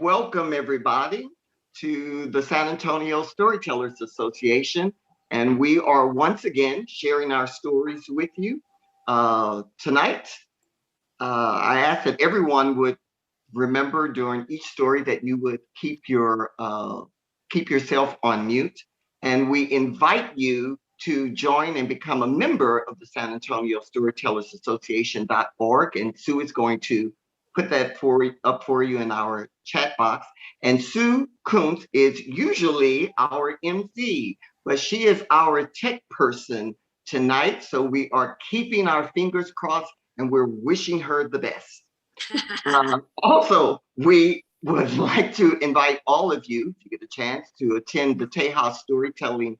welcome everybody to the San Antonio Storytellers Association. And we are once again sharing our stories with you. Tonight, I ask that everyone would remember during each story that you would keep yourself on mute. And we invite you to join and become a member of the San Antonio Storytellers Association.org. And Sue is going to put that up for you in our chat box. And Sue Kuentz is usually our MC, but she is our tech person tonight. So we are keeping our fingers crossed and we're wishing her the best. Also, we would like to invite all of you, if you get a chance, to attend the Tejas Storytelling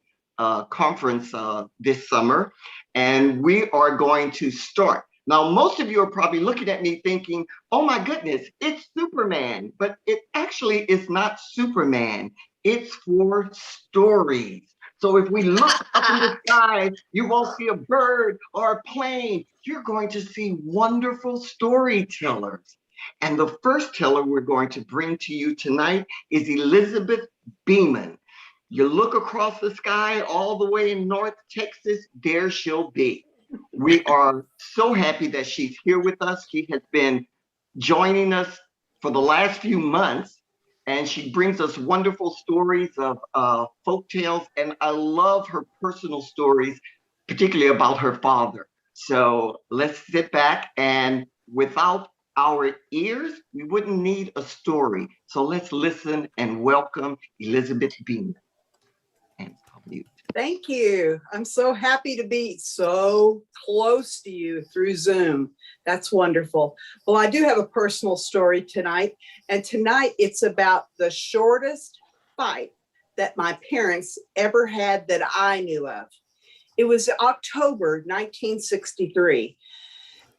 Conference this summer. And we are going to start. Now, most of you are probably looking at me thinking, oh my goodness, it's Superman, but it actually is not Superman. It's for stories. So if we look up in the sky, you won't see a bird or a plane. You're going to see wonderful storytellers. And the first teller we're going to bring to you tonight is Elizabeth Beeman. You look across the sky all the way in North Texas, there she'll be. We are so happy that she's here with us. She has been joining us for the last few months, and she brings us wonderful stories of folk tales. And I love her personal stories, particularly about her father. So let's sit back, and without our ears, we wouldn't need a story. So let's listen and welcome Elizabeth Beamon. And I'll mute. Thank you. I'm so happy to be so close to you through Zoom. That's wonderful. Well, I do have a personal story tonight, and tonight it's about the shortest fight that my parents ever had that I knew of. It was October 1963,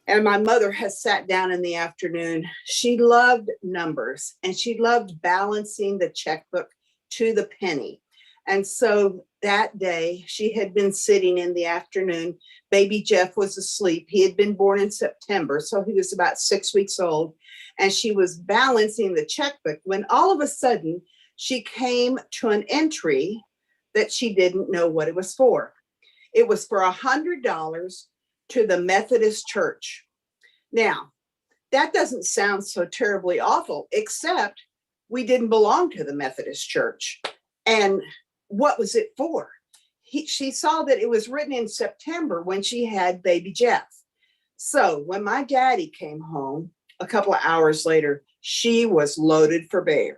and my mother has sat down in the afternoon. She loved numbers, and she loved balancing the checkbook to the penny. And so that day, she had been sitting in the afternoon. Baby Jeff was asleep. He had been born in September, so he was about 6 weeks old. And she was balancing the checkbook when all of a sudden, she came to an entry that she didn't know what it was for. It was for $100 to the Methodist Church. Now, that doesn't sound so terribly awful, except we didn't belong to the Methodist Church. And what was it for? She saw that it was written in September when she had baby Jeff. So when my daddy came home a couple of hours later, she was loaded for bear.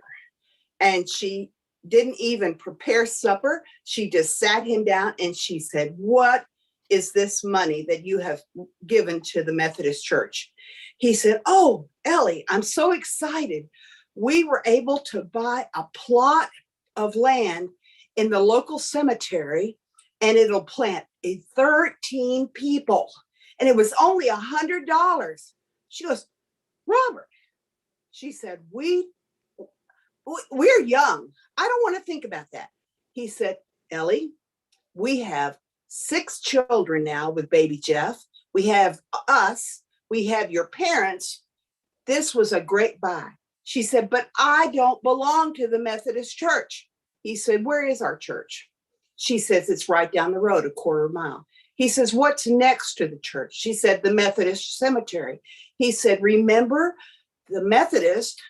And she didn't even prepare supper. She just sat him down and she said, "What is this money that you have given to the Methodist Church?" He said, "Oh, Ellie, I'm so excited. We were able to buy a plot of land in the local cemetery, and it'll plant 13 people. And it was only $100. She goes, "Robert," she said, we're young. I don't want to think about that. He said, "Ellie, we have 6 children now with baby Jeff. We have us. We have your parents. This was a great buy." She said, "But I don't belong to the Methodist Church." He said, "Where is our church?" She says, "It's right down the road, a quarter mile." He says, "What's next to the church?" She said, "The Methodist Cemetery." He said, "Remember, the Methodist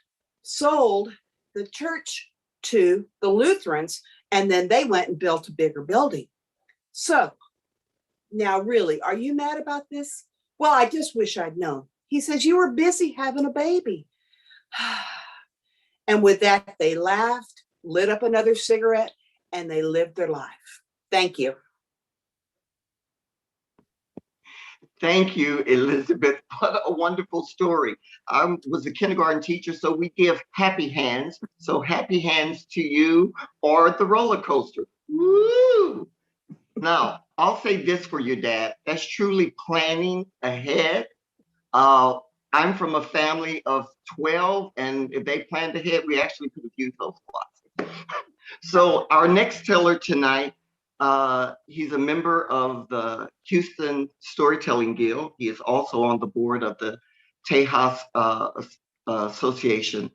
sold the church to the Lutherans, and then they went and built a bigger building. So now really, are you mad about this?" "Well, I just wish I'd known." He says, "You were busy having a baby." And with that, they laughed, lit up another cigarette, and they lived their life. Thank you. Thank you, Elizabeth. What a wonderful story. I was a kindergarten teacher, so we give happy hands. So happy hands to you, or the roller coaster. Woo! Now, I'll say this for you, Dad. That's truly planning ahead. I'm from a family of 12, and if they planned ahead, we actually could have used those plots. So our next teller tonight, he's a member of the Houston Storytelling Guild. He is also on the board of the Tejas Association.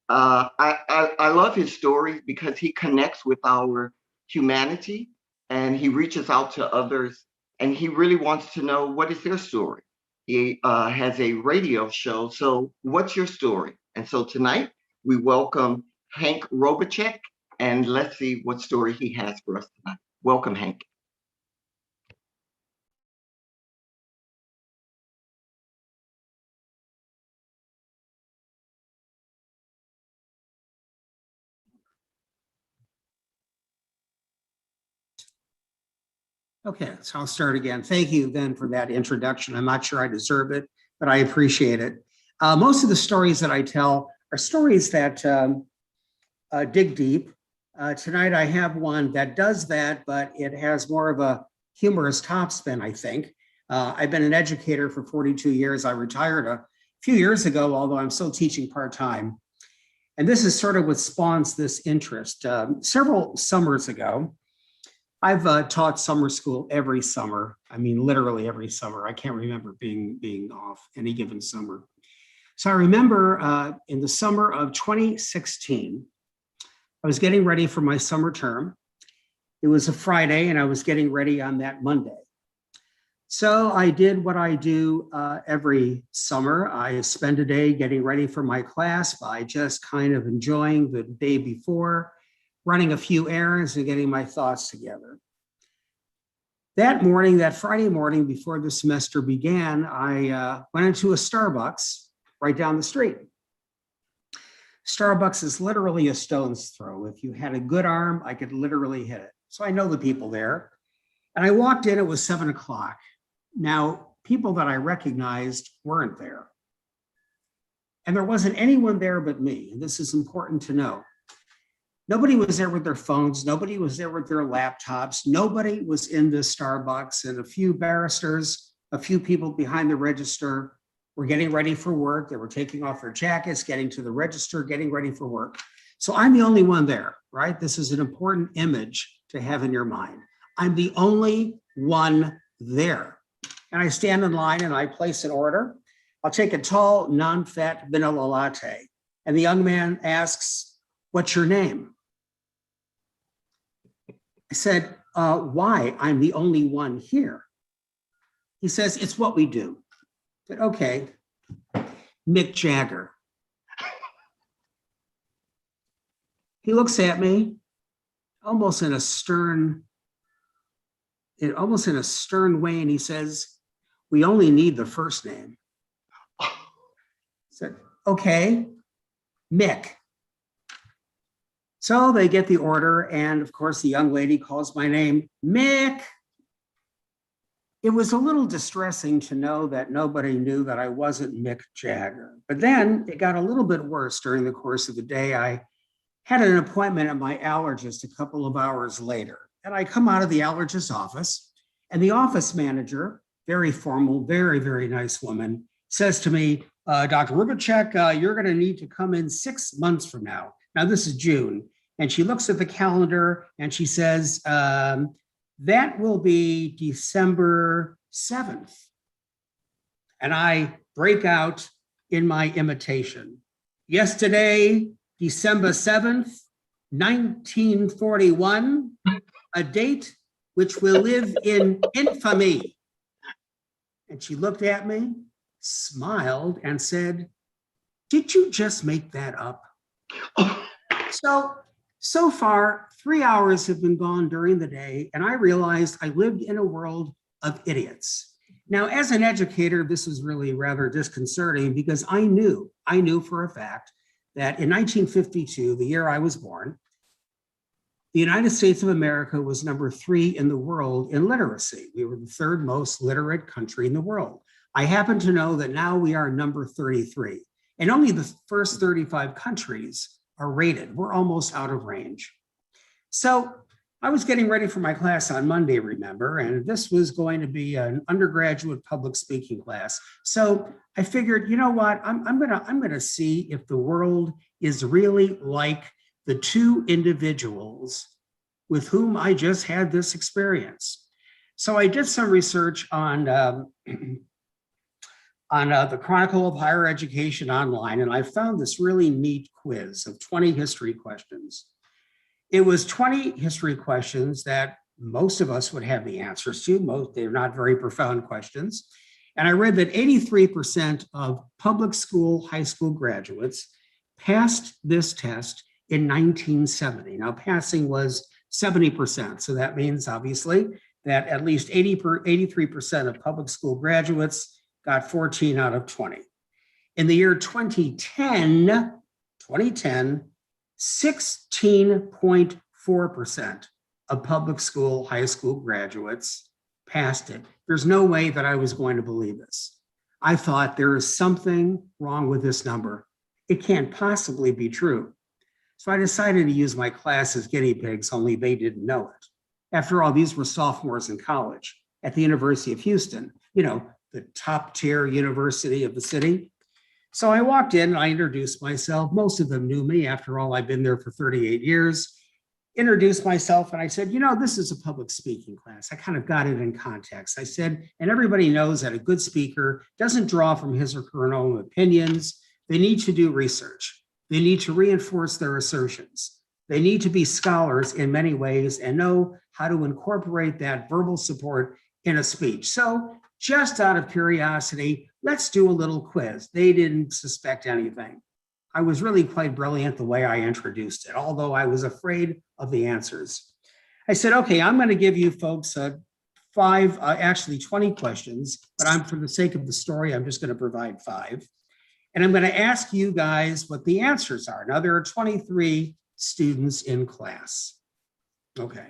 I love his stories because he connects with our humanity and he reaches out to others and he really wants to know what is their story. He has a radio show. So, what's your story? And so tonight we welcome Hank Robichek, and let's see what story he has for us tonight. Welcome, Hank. Okay, so I'll start again. Thank you, Ben, for that introduction. I'm not sure I deserve it, but I appreciate it. Most of the stories that I tell are stories that dig deep. Tonight I have one that does that, but it has more of a humorous topspin, I think. I've been an educator for 42 years. I retired a few years ago, although I'm still teaching part-time. And this is sort of what spawns this interest. Several summers ago, I've taught summer school every summer. I mean, literally every summer. I can't remember being off any given summer. So I remember in the summer of 2016, I was getting ready for my summer term. It was a Friday and I was getting ready on that Monday. So I did what I do every summer. I spend a day getting ready for my class by just kind of enjoying the day before, running a few errands and getting my thoughts together. That morning, that Friday morning before the semester began, I went into a Starbucks right down the street. Starbucks is literally a stone's throw. If you had a good arm, I could literally hit it. So I know the people there. And I walked in, it was 7 o'clock. Now, people that I recognized weren't there. And there wasn't anyone there but me. And this is important to know. Nobody was there with their phones. Nobody was there with their laptops. Nobody was in this Starbucks. And a few barristers, a few people behind the register were getting ready for work. They were taking off their jackets, getting to the register, getting ready for work. So I'm the only one there, right? This is an important image to have in your mind. I'm the only one there. And I stand in line and I place an order. I'll take a tall, non-fat vanilla latte. And the young man asks, "What's your name?" I said, "Why? I'm the only one here." He says, "It's what we do." I said, "Okay, Mick Jagger." He looks at me almost in a stern way, and he says, "We only need the first name." I said, "Okay, Mick." So they get the order, and of course, the young lady calls my name, "Mick." It was a little distressing to know that nobody knew that I wasn't Mick Jagger. But then it got a little bit worse during the course of the day. I had an appointment at my allergist a couple of hours later. And I come out of the allergist's office, and the office manager, very formal, very, very nice woman, says to me, "Dr. Robichek, you're going to need to come in 6 months from now." Now, this is June. And she looks at the calendar and she says, "That will be December 7th. And I break out in my imitation. "Yesterday, December 7th, 1941, a date which will live in infamy." And she looked at me, smiled, and said, "Did you just make that up?" So far, 3 hours have been gone during the day, and I realized I lived in a world of idiots. Now, as an educator, this is really rather disconcerting because I knew for a fact that in 1952, the year I was born, the United States of America was number 3 in the world in literacy. We were the 3rd most literate country in the world. I happen to know that now we are number 33, and only the first 35 countries are rated. We're almost out of range. So I was getting ready for my class on Monday, remember, and this was going to be an undergraduate public speaking class. So I figured, you know what, I'm gonna see if the world is really like the 2 individuals with whom I just had this experience. So I did some research on on the Chronicle of Higher Education online, and I found this really neat quiz of 20 history questions. It was 20 history questions that most of us would have the answers to. They're not very profound questions. And I read that 83% of public school, high school graduates passed this test in 1970. Now, passing was 70%. So that means, obviously, that at least 83% of public school graduates got 14 out of 20. In the year 2010, 16.4% of public school, high school graduates passed it. There's no way that I was going to believe this. I thought there is something wrong with this number. It can't possibly be true. So I decided to use my class as guinea pigs, only they didn't know it. After all, these were sophomores in college at the University of Houston, the top tier university of the city. So I walked in and I introduced myself. Most of them knew me. After all, I've been there for 38 years. Introduced myself and I said, this is a public speaking class. I kind of got it in context. I said, and everybody knows that a good speaker doesn't draw from his or her own opinions. They need to do research. They need to reinforce their assertions. They need to be scholars in many ways and know how to incorporate that verbal support in a speech. So just out of curiosity, let's do a little quiz. They didn't suspect anything. I was really quite brilliant the way I introduced it, although I was afraid of the answers. I said, okay, I'm going to give you folks 20 questions, but for the sake of the story, I'm just going to provide 5. And I'm going to ask you guys what the answers are. Now, there are 23 students in class. Okay,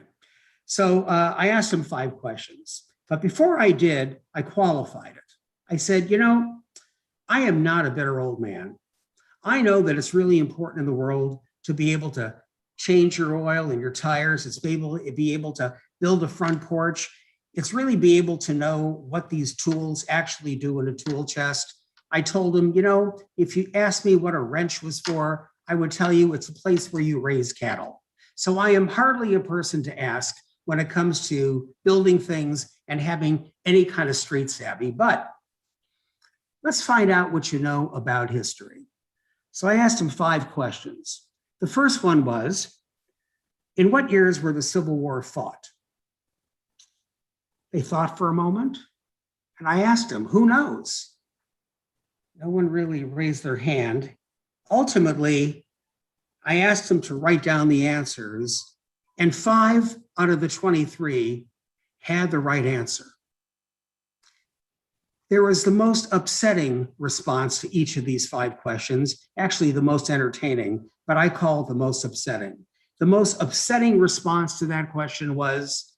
so I asked them 5 questions. But before I did, I qualified it. I said, I am not a bitter old man. I know that it's really important in the world to be able to change your oil and your tires. It's be able to build a front porch. It's really be able to know what these tools actually do in a tool chest. I told him, if you asked me what a wrench was for, I would tell you it's a place where you raise cattle. So I am hardly a person to ask when it comes to building things and having any kind of street savvy. But let's find out what you know about history. So I asked him 5 questions. The first one was, in what years were the Civil War fought? They thought for a moment, and I asked them, who knows? No one really raised their hand. Ultimately, I asked them to write down the answers, and 5 out of the 23 had the right answer. There was the most upsetting response to each of these 5 questions, actually the most entertaining, but I call it the most upsetting. The most upsetting response to that question was,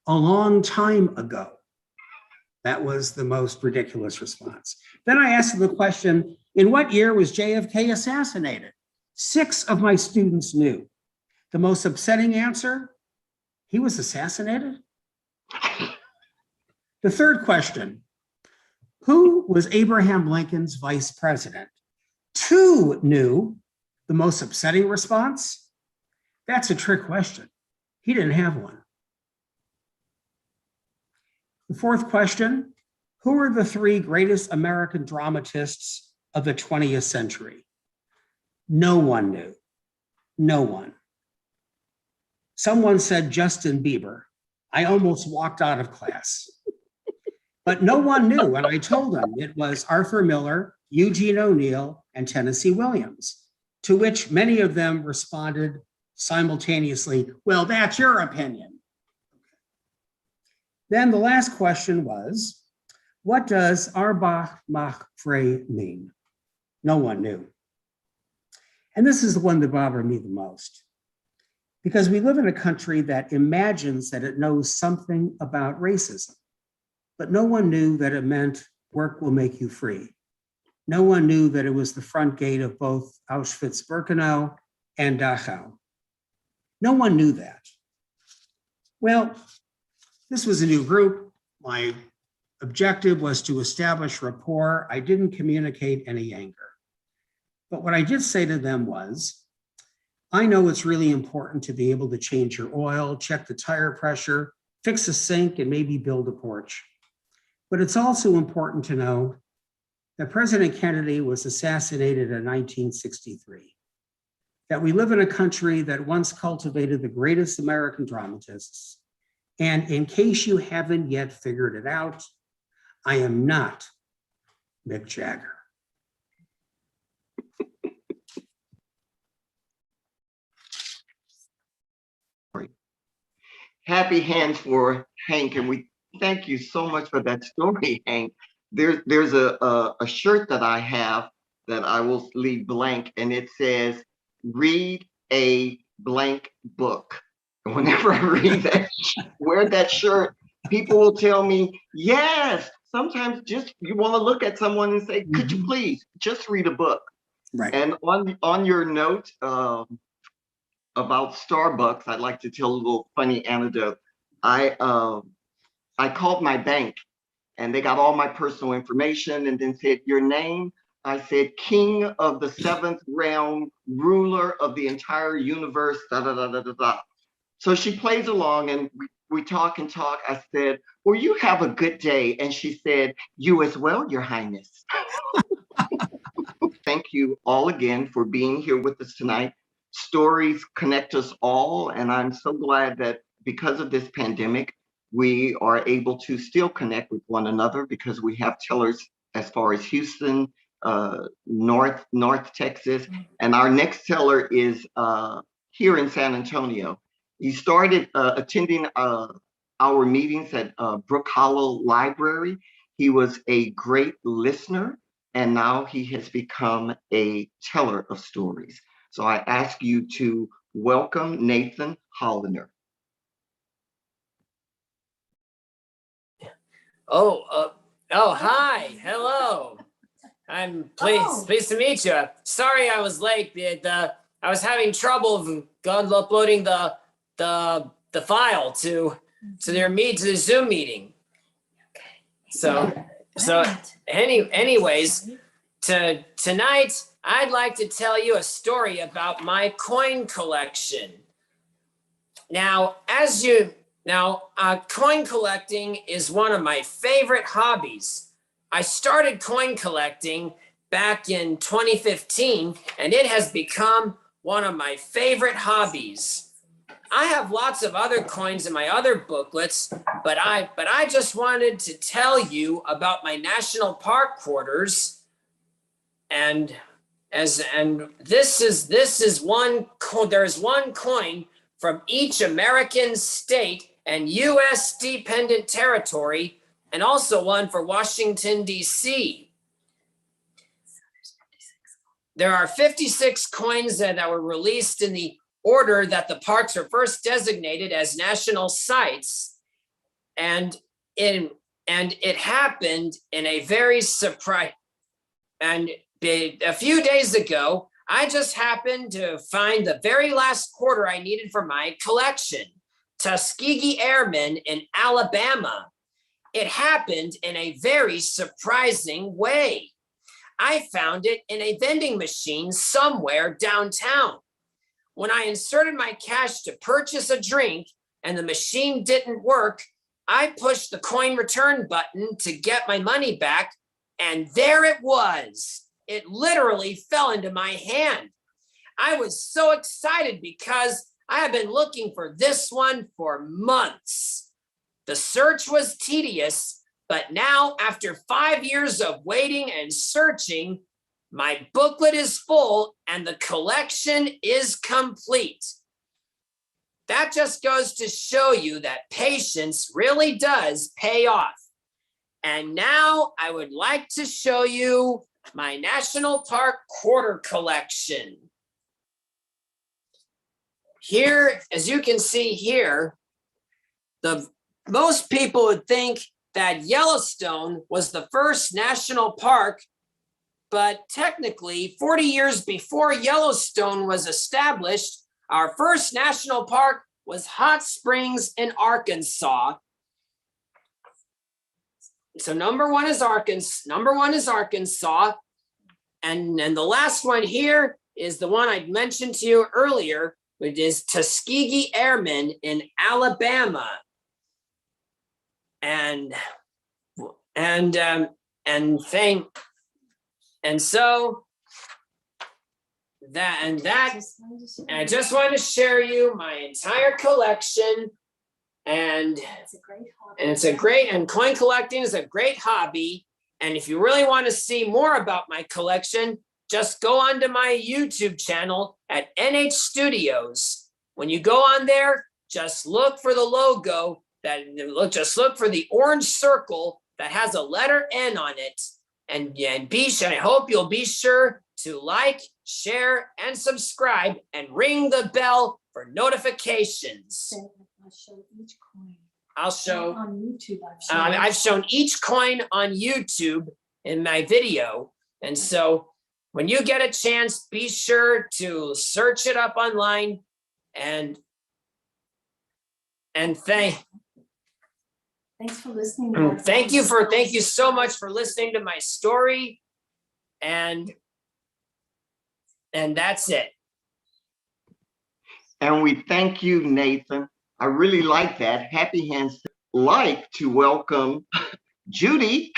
a long time ago. That was the most ridiculous response. Then I asked them the question, in what year was JFK assassinated? 6 of my students knew. The most upsetting answer, he was assassinated? The third question, who was Abraham Lincoln's vice president? 2 knew. The most upsetting response? That's a trick question. He didn't have one. The fourth question, who are the 3 greatest American dramatists of the 20th century? No one knew. No one. Someone said Justin Bieber. I almost walked out of class. But no one knew, and I told them it was Arthur Miller, Eugene O'Neill, and Tennessee Williams, to which many of them responded simultaneously, well, that's your opinion. Then the last question was, what does Arbach mach frei mean? No one knew. And this is the one that bothered me the most, because we live in a country that imagines that it knows something about racism. But no one knew that it meant work will make you free. No one knew that it was the front gate of both Auschwitz-Birkenau and Dachau. No one knew that. Well, this was a new group. My objective was to establish rapport. I didn't communicate any anger. But what I did say to them was, I know it's really important to be able to change your oil, check the tire pressure, fix a sink, and maybe build a porch. But it's also important to know that President Kennedy was assassinated in 1963, that we live in a country that once cultivated the greatest American dramatists. And in case you haven't yet figured it out, I am not Mick Jagger. Happy hands for Hank, and we thank you so much for that story, Hank. There's a shirt that I have that I will leave blank, and it says, "Read a blank book." And whenever I read that, wear that shirt, people will tell me, yes, sometimes just you want to look at someone and say, could you please just read a book? Right. And on your note about Starbucks, I'd like to tell a little funny anecdote. I called my bank and they got all my personal information and then said, your name? I said, King of the seventh realm, ruler of the entire universe, da da da da da da. So she plays along and we talk and talk. I said, well, you have a good day. And she said, you as well, Your Highness. Thank you all again for being here with us tonight. Stories connect us all. And I'm so glad that because of this pandemic, we are able to still connect with one another because we have tellers as far as Houston, North Texas. And our next teller is here in San Antonio. He started attending our meetings at Brook Hollow Library. He was a great listener, and now he has become a teller of stories. So I ask you to welcome Nathan Holiner. Hi, hello. I'm pleased to meet you. Sorry I was late. I was having trouble uploading the file to the Zoom meeting. Anyways, tonight I'd like to tell you a story about my coin collection. Now, coin collecting is one of my favorite hobbies. I started coin collecting back in 2015, and it has become one of my favorite hobbies. I have lots of other coins in my other booklets, but I just wanted to tell you about my national park quarters. And this is one coin. There's one coin from each American state and U.S. dependent territory, and also one for Washington, D.C. There are 56 coins that were released in the order that the parks were first designated as national sites. And it happened in a very surprise. And a few days ago, I just happened to find the very last quarter I needed for my collection, Tuskegee Airmen in Alabama. It happened in a very surprising way. I found it in a vending machine somewhere downtown. When I inserted my cash to purchase a drink and the machine didn't work, I pushed the coin return button to get my money back, and there it was. It literally fell into my hand. I was so excited because I have been looking for this one for months. The search was tedious, but now after 5 years of waiting and searching, my booklet is full and the collection is complete. That just goes to show you that patience really does pay off. And now I would like to show you my National Park quarter collection. Here, as you can see here, most people would think that Yellowstone was the first national park, but technically 40 years before Yellowstone was established, our first national park was Hot Springs in Arkansas. So number one is Arkansas. And the last one here is the one I mentioned to you earlier, which is Tuskegee Airmen in Alabama. And And so and I just want to share you my entire collection. And coin collecting is a great hobby. And if you really want to see more about my collection, just go onto my YouTube channel at NH Studios. When you go on there, just look for the logo just look for the orange circle that has a letter N on it. And I hope you'll be sure to like, share, and subscribe and ring the bell for notifications. I'll show each coin. I'll show. On YouTube, I've shown each coin on YouTube in my video. And so when you get a chance, be sure to search it up online and Thanks for listening. thank you so much for listening to my story. And that's it. And we thank you, Nathan. I really like that. Happy Hands like to welcome Judy,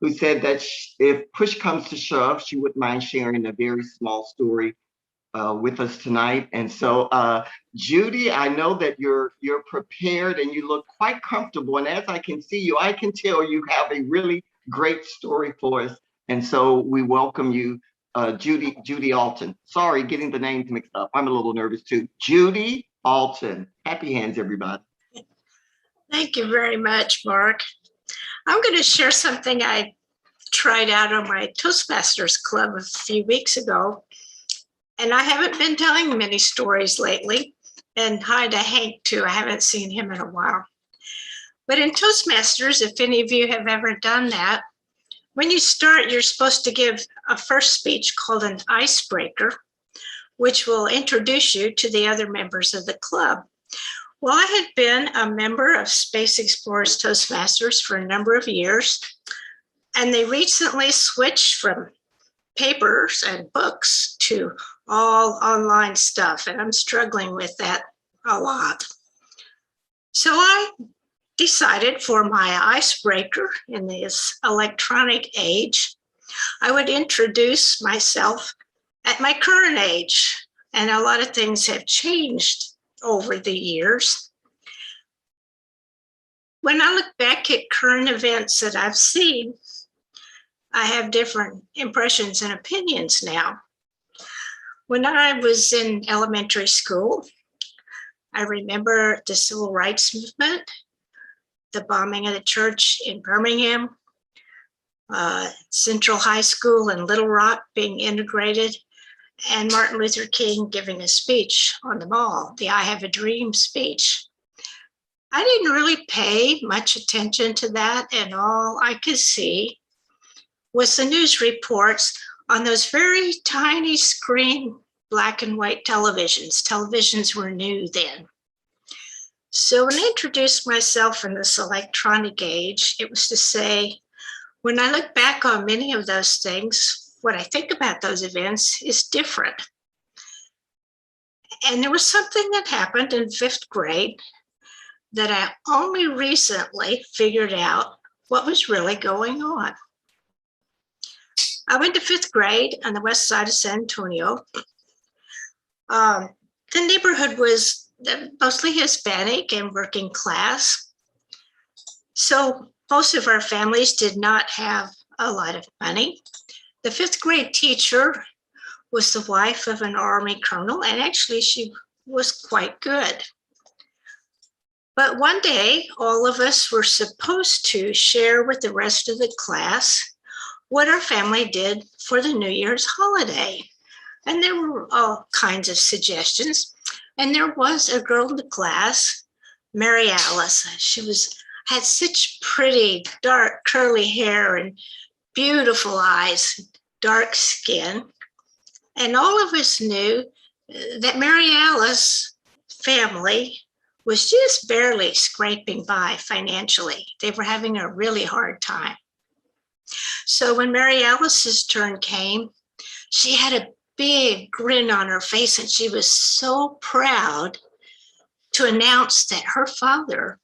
who said that if push comes to shove, she wouldn't mind sharing a very small story with us tonight. And so, Judy, I know that you're prepared and you look quite comfortable. And as I can see you, I can tell you have a really great story for us. And so we welcome you, Judy Allton. Sorry, getting the names mixed up. I'm a little nervous too. Judy Allton. Happy Hands, everybody. Thank you very much, Mark. I'm going to share something I tried out on my Toastmasters Club a few weeks ago. And I haven't been telling many stories lately. And hi to Hank, too. I haven't seen him in a while. But in Toastmasters, if any of you have ever done that, when you start, you're supposed to give a first speech called an icebreaker, which will introduce you to the other members of the club. Well, I had been a member of Space Explorers Toastmasters for a number of years, and they recently switched from papers and books to all online stuff, and I'm struggling with that a lot. So I decided for my icebreaker in this electronic age, I would introduce myself at my current age, and a lot of things have changed over the years. When I look back at current events that I've seen, I have different impressions and opinions now. When I was in elementary school, I remember the civil rights movement, the bombing of the church in Birmingham, Central High School in Little Rock being integrated, and Martin Luther King giving a speech on the mall, the I Have a Dream speech. I didn't really pay much attention to that, and all I could see was the news reports on those very tiny screen black and white televisions. Televisions were new then. So when I introduced myself in this electronic age, it was to say, when I look back on many of those things, what I think about those events is different. And there was something that happened in 5th grade that I only recently figured out what was really going on. I went to 5th grade on the west side of San Antonio. The neighborhood was mostly Hispanic and working class. So most of our families did not have a lot of money. The 5th grade teacher was the wife of an Army colonel, and actually she was quite good. But one day, all of us were supposed to share with the rest of the class what our family did for the New Year's holiday. And there were all kinds of suggestions. And there was a girl in the class, Mary Alice. She had such pretty, dark, curly hair and beautiful eyes, dark skin. And all of us knew that Mary Alice's family was just barely scraping by financially. They were having a really hard time. So when Mary Alice's turn came, she had a big grin on her face, and she was so proud to announce that her father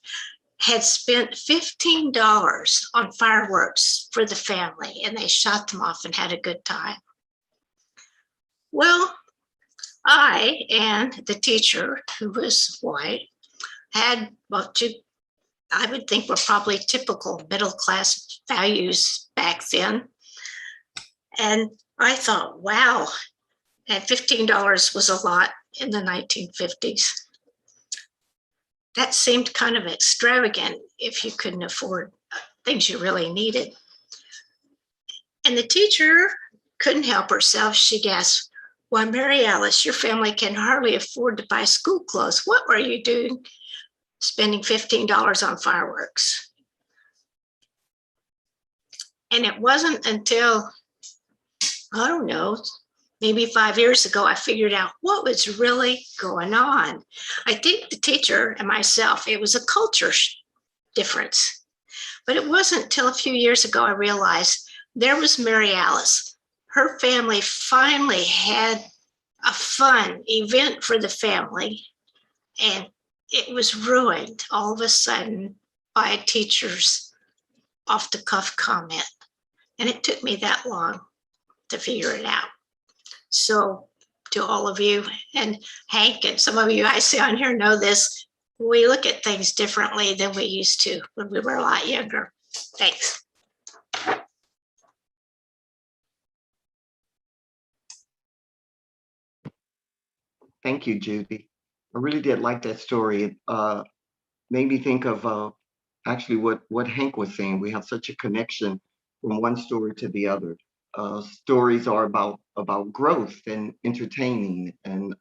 had spent $15 on fireworks for the family, and they shot them off and had a good time. Well, I and the teacher, who was white, had what I would think were probably typical middle-class values back then. And I thought, wow, and $15 was a lot in the 1950s. That seemed kind of extravagant if you couldn't afford things you really needed. And the teacher couldn't help herself. She gasped, "Why, Mary Alice, your family can hardly afford to buy school clothes. What were you doing spending $15 on fireworks?" And it wasn't until, I don't know, maybe 5 years ago, I figured out what was really going on. I think the teacher and myself, it was a culture difference. But it wasn't until a few years ago I realized there was Mary Alice. Her family finally had a fun event for the family, and it was ruined all of a sudden by a teacher's off-the-cuff comment. And it took me that long to figure it out. So to all of you, and Hank, and some of you I see on here know this, we look at things differently than we used to when we were a lot younger. Thanks. Thank you, Judy. I really did like that story. It made me think of actually what Hank was saying. We have such a connection from one story to the other. Stories are about growth and entertaining, and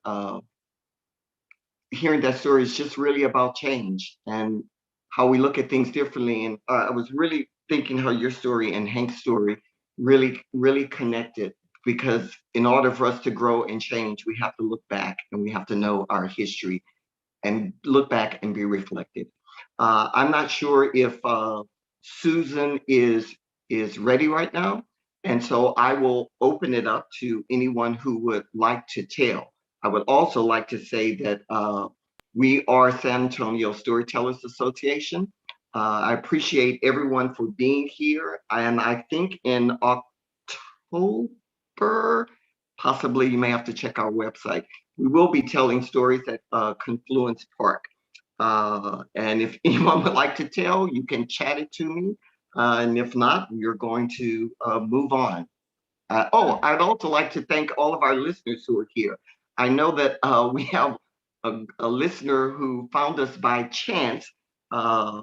hearing that story is just really about change and how we look at things differently. And I was really thinking how your story and Hank's story really connected, because in order for us to grow and change, we have to look back and we have to know our history and look back and be reflective. I'm not sure if Susan is ready right now. And so I will open it up to anyone who would like to tell. I would also like to say that we are San Antonio Storytellers Association. I appreciate everyone for being here. And I think in October, possibly you may have to check our website, we will be telling stories at Confluence Park. And if anyone would like to tell, you can chat it to me. And if not, we're going to move on. I'd also like to thank all of our listeners who are here. I know that we have a listener who found us by chance, Aura.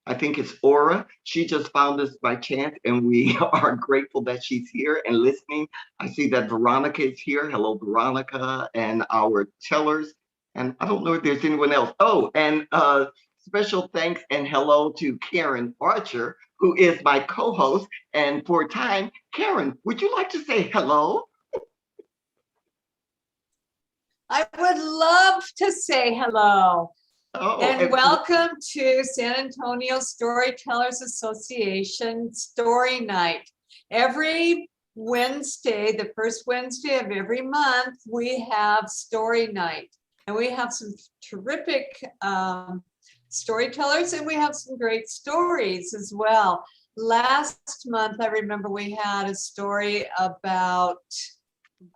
I think it's Aura. She just found us by chance, and we are grateful that she's here and listening. I see that Veronica is here. Hello, Veronica, and our tellers. And I don't know if there's anyone else. Oh, and special thanks and hello to Karen Archer, who is my co-host. And for a time, Karen, would you like to say hello? I would love to say hello. And welcome to San Antonio Storytellers Association Story Night. Every Wednesday, the first Wednesday of every month, we have Story Night. And we have some terrific storytellers, and we have some great stories as well. Last month, I remember we had a story about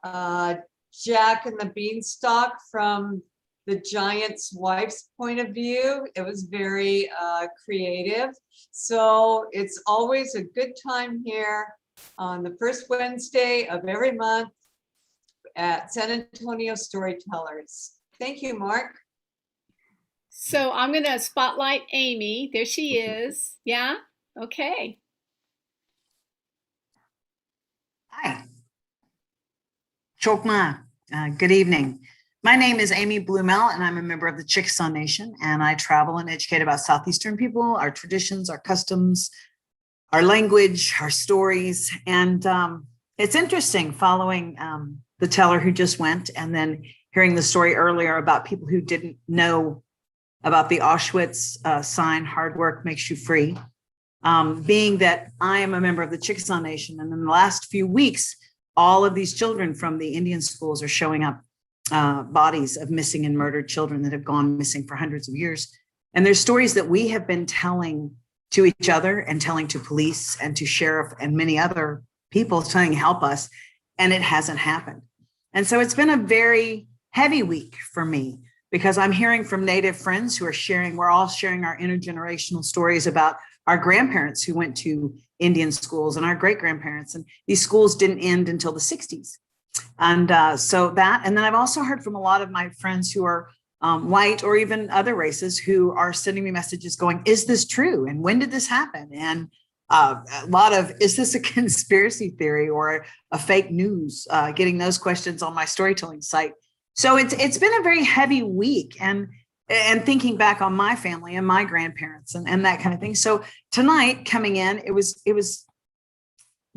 Jack and the Beanstalk from the giant's wife's point of view. It was very creative. So it's always a good time here on the first Wednesday of every month at San Antonio Storytellers. Thank you, Mark. So I'm going to spotlight Amy. There she is. Yeah? Okay. Hi. Chokma. Good evening. My name is Amy Bluemel, and I'm a member of the Chickasaw Nation, and I travel and educate about Southeastern people, our traditions, our customs, our language, our stories. And it's interesting following the teller who just went, and then hearing the story earlier about people who didn't know about the Auschwitz sign, hard work makes you free. Being that I am a member of the Chickasaw Nation, and in the last few weeks, all of these children from the Indian schools are showing up bodies of missing and murdered children that have gone missing for hundreds of years. And there's stories that we have been telling to each other and telling to police and to sheriff and many other people saying, help us. And it hasn't happened. And so it's been a very heavy week for me because I'm hearing from Native friends who are sharing, we're all sharing our intergenerational stories about our grandparents who went to Indian schools and our great grandparents. And these schools didn't end until the 60s. And so that, and then I've also heard from a lot of my friends who are white or even other races who are sending me messages going, is this true? And when did this happen? And a lot of, is this a conspiracy theory or a fake news? Getting those questions on my storytelling site. So it's been a very heavy week and thinking back on my family and my grandparents and that kind of thing. So tonight coming in, it was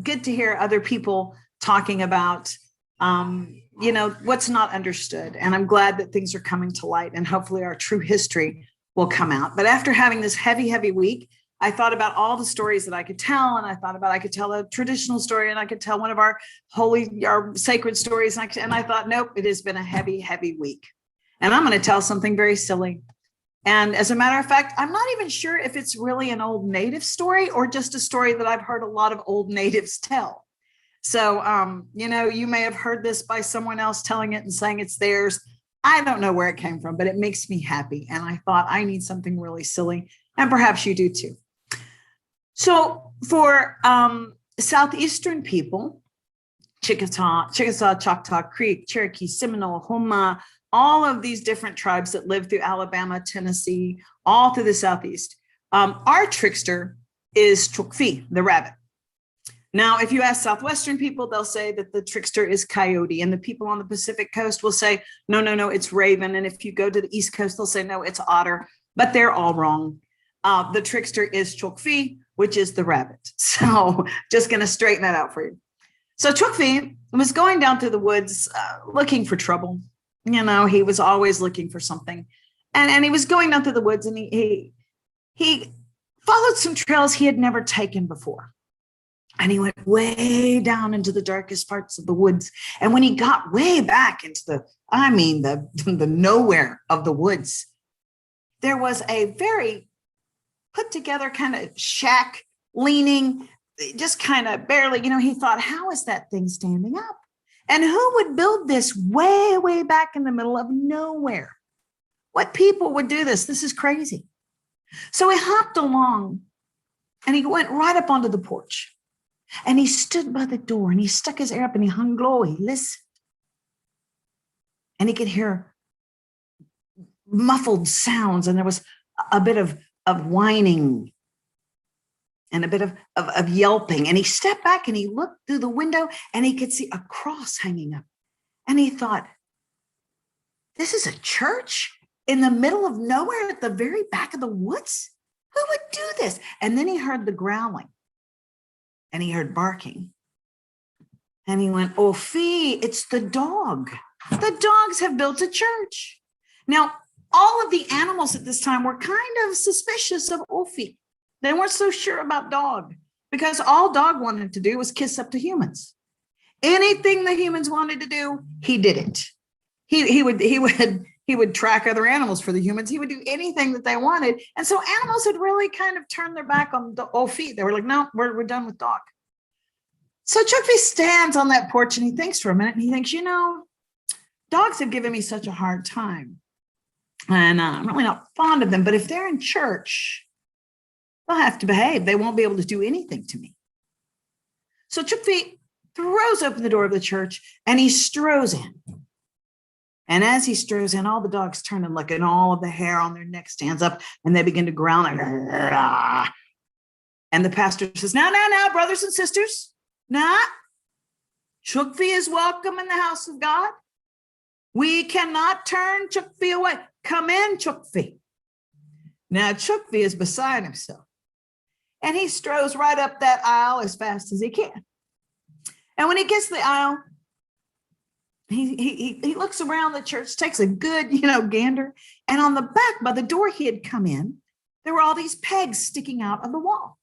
good to hear other people talking about, what's not understood. And I'm glad that things are coming to light and hopefully our true history will come out. But after having this heavy, heavy week, I thought about all the stories that I could tell. And I thought about, I could tell a traditional story and I could tell one of our sacred stories. And I thought, nope, it has been a heavy, heavy week. And I'm going to tell something very silly. And as a matter of fact, I'm not even sure if it's really an old Native story or just a story that I've heard a lot of old Natives tell. So, you may have heard this by someone else telling it and saying it's theirs. I don't know where it came from, but it makes me happy. And I thought I need something really silly. And perhaps you do too. So for Southeastern people, Chickasaw, Choctaw Creek, Cherokee, Seminole, Houma, all of these different tribes that live through Alabama, Tennessee, all through the Southeast, our trickster is Chukfi, the rabbit. Now, if you ask Southwestern people, they'll say that the trickster is coyote, and the people on the Pacific coast will say, no, it's raven. And if you go to the East Coast, they'll say, no, it's otter, but they're all wrong. The trickster is Chukfi, which is the rabbit. So just going to straighten that out for you. So Chukfi was going down through the woods looking for trouble. He was always looking for something. And he was going down through the woods and he followed some trails he had never taken before. And he went way down into the darkest parts of the woods. And when he got way back into the nowhere of the woods, there was a very put together kind of shack leaning, just kind of barely, he thought, how is that thing standing up? And who would build this way, way back in the middle of nowhere? What people would do this? This is crazy. So he hopped along and he went right up onto the porch. And he stood by the door and he stuck his ear up and he hung low. He listened. And he could hear muffled sounds. And there was a bit of whining and a bit of yelping. And he stepped back and he looked through the window and he could see a cross hanging up. And he thought, this is a church in the middle of nowhere at the very back of the woods? Who would do this? And then he heard the growling. And he heard barking. And he went, oh, fee, it's the dog. The dogs have built a church. Now, all of the animals at this time were kind of suspicious of Ophi. They weren't so sure about dog because all dog wanted to do was kiss up to humans. Anything the humans wanted to do, he did it. He would track other animals for the humans. He would do anything that they wanted. And so animals had really kind of turned their back on the Ophi. They were like, no, we're done with dog. So Chukfi stands on that porch and he thinks for a minute and he thinks, dogs have given me such a hard time. And I'm really not fond of them. But if they're in church, they'll have to behave. They won't be able to do anything to me. So Chukfi throws open the door of the church and he strolls in. And as he strolls in, all the dogs turn and look, and all of the hair on their neck stands up, and they begin to growl. And the pastor says, now, brothers and sisters, now, Chukfi is welcome in the house of God. We cannot turn Chukfi away. Come in, Chukfi. Now, Chukfi is beside himself, and he strolls right up that aisle as fast as he can. And when he gets to the aisle, he looks around the church, takes a good, gander. And on the back, by the door he had come in, there were all these pegs sticking out of the wall.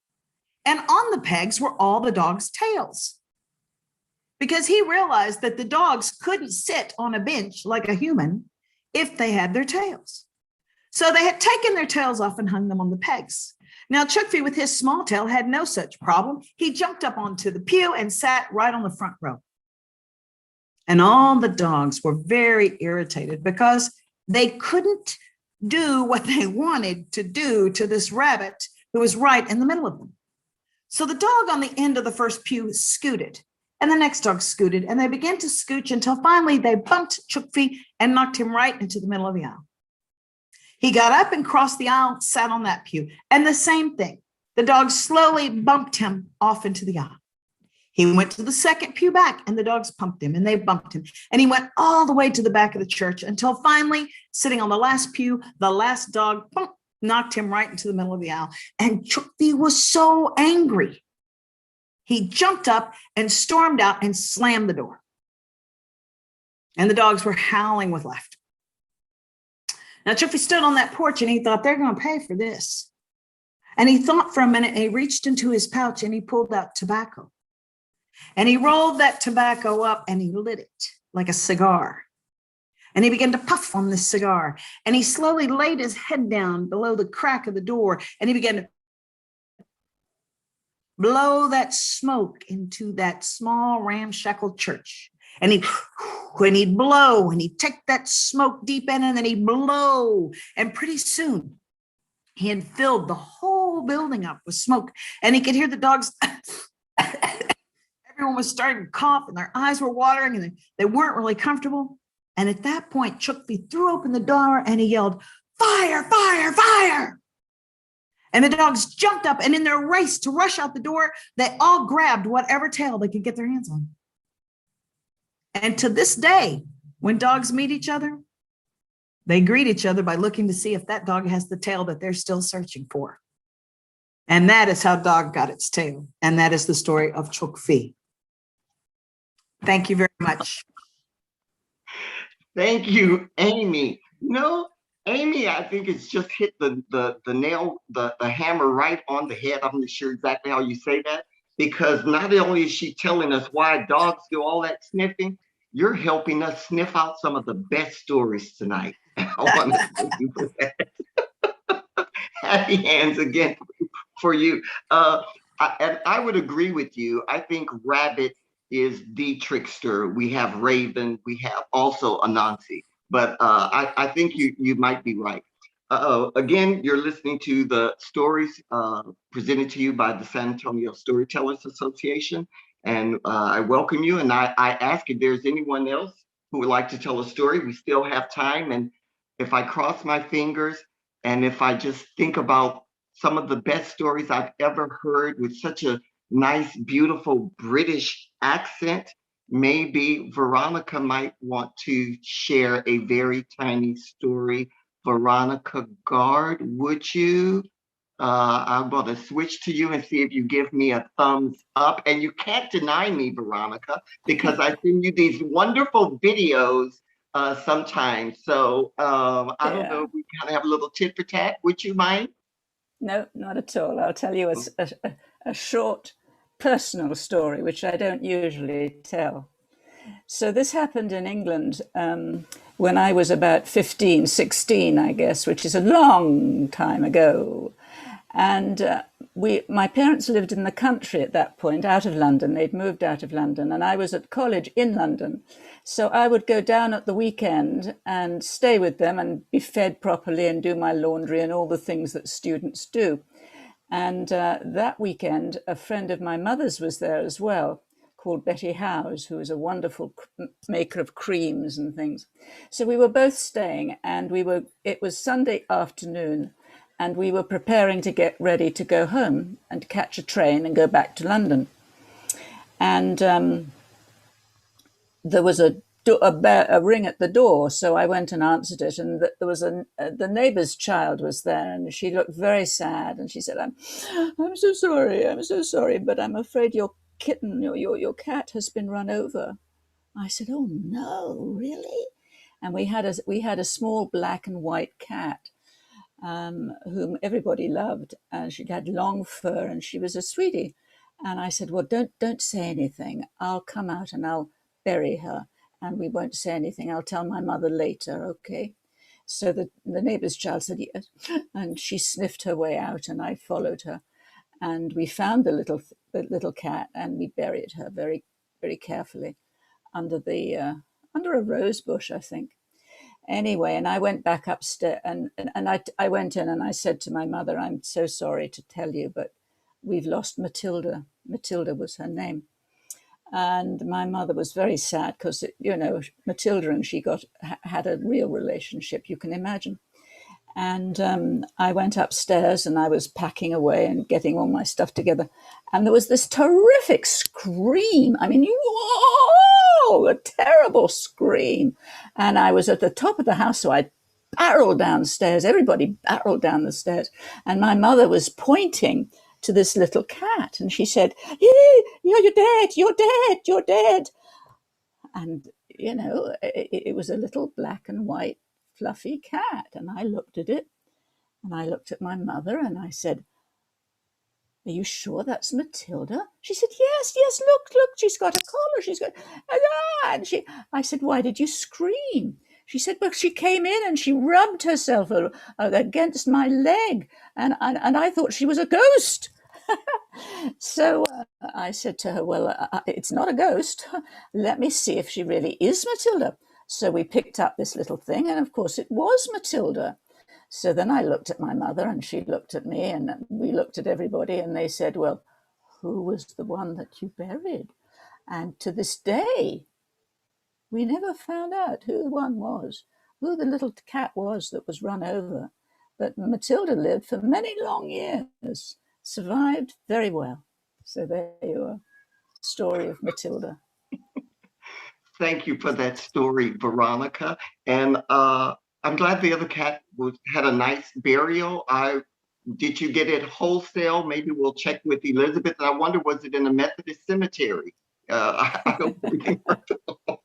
And on the pegs were all the dogs' tails. because he realized that the dogs couldn't sit on a bench like a human if they had their tails. So they had taken their tails off and hung them on the pegs. Now, Chookfee, with his small tail, had no such problem. He jumped up onto the pew and sat right on the front row. And all the dogs were very irritated because they couldn't do what they wanted to do to this rabbit who was right in the middle of them. So the dog on the end of the first pew scooted, and the next dog scooted, and they began to scooch until finally they bumped Chookfee and knocked him right into the middle of the aisle. He got up and crossed the aisle, sat on that pew, and the same thing. The dog slowly bumped him off into the aisle. He went to the second pew back, and the dogs pumped him, and they bumped him. And he went all the way to the back of the church until finally, sitting on the last pew, the last dog knocked him right into the middle of the aisle. And Chookfee was so angry. He jumped up and stormed out and slammed the door. And the dogs were howling with laughter. Now, Chookfee stood on that porch and he thought, they're going to pay for this. And he thought for a minute, and he reached into his pouch and he pulled out tobacco. And he rolled that tobacco up and he lit it like a cigar. And he began to puff on this cigar. And he slowly laid his head down below the crack of the door. And he began to blow that smoke into that small ramshackle church. And he'd blow, and he'd take that smoke deep in, and then he'd blow. And pretty soon, he had filled the whole building up with smoke. And he could hear the dogs. Everyone was starting to cough, and their eyes were watering, and they weren't really comfortable. And at that point, Chookfee threw open the door, and he yelled, "Fire, fire, fire!" And the dogs jumped up, and in their race to rush out the door, they all grabbed whatever tail they could get their hands on. And to this day, when dogs meet each other, they greet each other by looking to see if that dog has the tail that they're still searching for. And that is how dog got its tail. And that is the story of Chookfee. Thank you very much. Thank you, Amy. No, Amy, I think it's just hit the nail, the hammer right on the head. I'm not sure exactly how you say that, because not only is she telling us why dogs do all that sniffing, you're helping us sniff out some of the best stories tonight. I want to thank you for that. Happy hands again for you. And I would agree with you. I think Rabbit is the trickster. We have Raven. We have also Anansi. But I think you might be right. Again, you're listening to the stories presented to you by the San Antonio Storytellers Association. And I welcome you. And I ask if there's anyone else who would like to tell a story. We still have time. And if I cross my fingers and if I just think about some of the best stories I've ever heard with such a nice, beautiful British accent, maybe Veronica might want to share a very tiny story. Veronica Gard, would you? I'm going to switch to you and see if you give me a thumbs up. And you can't deny me, Veronica, because I send you these wonderful videos sometimes. So I don't know if we kind of have a little tit for tat. Would you mind? No, not at all. I'll tell you a short personal story, which I don't usually tell. So this happened in England when I was about 15, 16, I guess, which is a long time ago. And my parents lived in the country at that point, out of London. They'd moved out of London, and I was at college in London. So I would go down at the weekend and stay with them and be fed properly and do my laundry and all the things that students do. And that weekend, a friend of my mother's was there as well, called Betty Howes, who was a wonderful maker of creams and things. So we were both staying, and it was Sunday afternoon, and we were preparing to get ready to go home and catch a train and go back to London. And there was a ring at the door, so I went and answered it, and there was the neighbour's child was there, and she looked very sad, and she said, I'm so sorry, but I'm afraid your kitten, your cat has been run over." I said, "Oh no, really?" And we had a small black and white cat, whom everybody loved, and she had long fur, and she was a sweetie. And I said, well, don't say anything. I'll come out and I'll bury her, and we won't say anything. I'll tell my mother later, okay? So the neighbor's child said yes, and she sniffed her way out, and I followed her, and we found the little cat, and we buried her very, very carefully under a rose bush, I think. Anyway, and I went back upstairs, and I went in and I said to my mother, I'm so sorry to tell you, but we've lost Matilda. Matilda was her name. And my mother was very sad because, Matilda and she had a real relationship, you can imagine. And I went upstairs and I was packing away and getting all my stuff together. And there was this terrific scream. I mean, whoa, a terrible scream. And I was at the top of the house, so I barreled downstairs. Everybody barreled down the stairs. And my mother was pointing to this little cat. And she said, you're dead, you're dead, you're dead. And, it was a little black and white fluffy cat. And I looked at it and I looked at my mother and I said, are you sure that's Matilda? She said, yes, look, she's got a collar, she's got, and I said, why did you scream? She said, well, she came in and she rubbed herself against my leg, and I thought she was a ghost. So I said to her, well, it's not a ghost. Let me see if she really is Matilda. So we picked up this little thing, and of course it was Matilda. So then I looked at my mother and she looked at me and we looked at everybody, and they said, well, who was the one that you buried? And to this day, we never found out who the one was, who the little cat was that was run over. But Matilda lived for many long years, survived very well. So there you are, story of Matilda. Thank you for that story, Veronica. And I'm glad the other cat had a nice burial. Did you get it wholesale? Maybe we'll check with Elizabeth. And I wonder, was it in a Methodist cemetery? I hope everything worked out.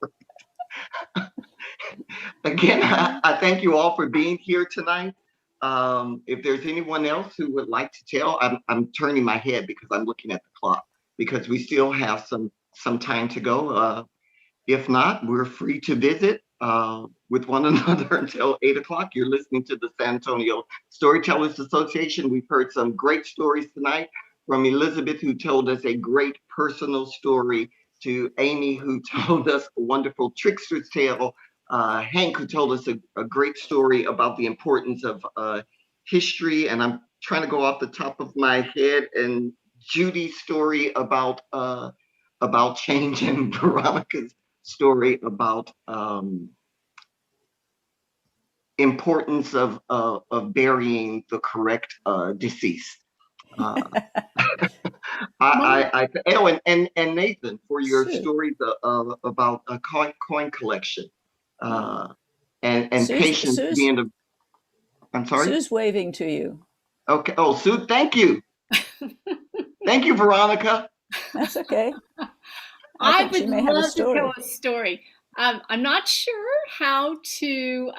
Again, I thank you all for being here tonight. If there's anyone else who would like to tell, I'm turning my head because I'm looking at the clock, because we still have some time to go. If not, we're free to visit with one another until 8 o'clock. You're listening to the San Antonio Storytellers Association. We've heard some great stories tonight, from Elizabeth, who told us a great personal story, to Amy, who told us a wonderful trickster's tale, Hank, who told us a great story about the importance of history. And I'm trying to go off the top of my head, and Judy's story about change, and Veronica's story about importance of burying the correct deceased. And Nathan, for your stories about a coin collection, and patience being the. I'm sorry. Sue's waving to you. Okay. Oh, Sue, thank you. Thank you, Veronica. That's okay. I would love to tell a story. I'm not sure how to,